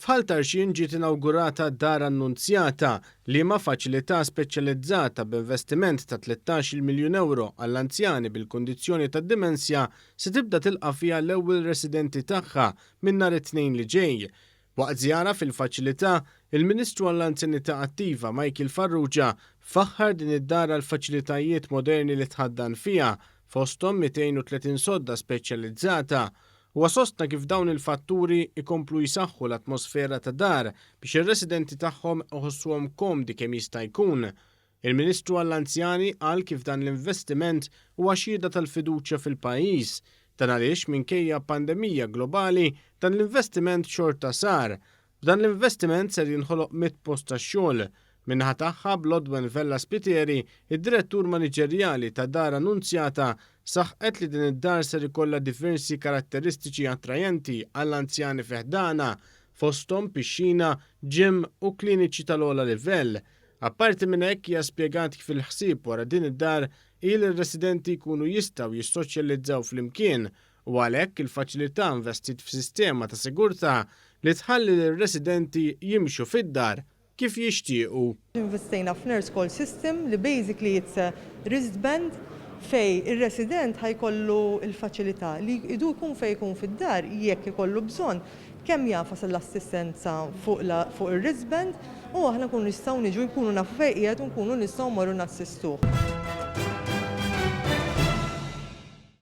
F'Ħaltarxin ġiet inawgurata dar annunzjata li ma' faċilità speċjalizzata b'investiment ta' 13 miljun euro għall-anzjani bil-kundizzjoni ta' dimensja se tibda tilqa' fiha l-ewwel residenti tagħha minn nhar it-Tnejn li ġej. Waqt żjara fil-faċilità, il-Ministru għall-Anzjanità Attiva Michael Farrugia faħħar din id-dar għal faċilitajiet moderni li tħaddan fiha fosthom 230 sodda speċjalizzata. U sostna kif dawn il-fatturi ikomplu jisaħħu l-atmosfera ta' dar biex ir-residenti tagħhom iħossuhom komdi kemm jista' jkun. Il-Ministru għall-Anzjani qal kif dan l-investiment huwa xhieda tal-fiduċja fil-pajjiż. Dan għaliex minkejja pandemija globali dan l-investiment xorta sar. B'dan l-investiment ser jinħoloq 100 post tax-xogħol. Minnaħa tagħha Blodwen Vella Spitieri, id-direttur maniġerjali ta' dar annunzjata, saħqet li din id-dar ser ikollha diversi karatteristiċi attrajenti għall-anzjani fiħdana, fosthom pixxina, ġim u kliniċi tal-ogħla livell. Apparti minn hekk hija spjegat kif il-ħsieb wara din id-dar ir-residenti jkunu jistgħu jissoċjalizzaw flimkien u għalhekk il-faċilità investit f'sistema ta' sigurtà li tħalli lir-residenti jimxu fid-dar kif jixtiequ. Investejna f'nurse call system li basically it's a wristband fej ir-resident ħajkollu l-faċilità li jdu jkun fej jkun fid-dar jekk ikollu bżonn kemm jafas l-assistenza fuq ir-wristband u aħna nkunu nistgħu niġu jkunu nafu fejn qiegħed u nkunu nistgħu mmorru nassistuh.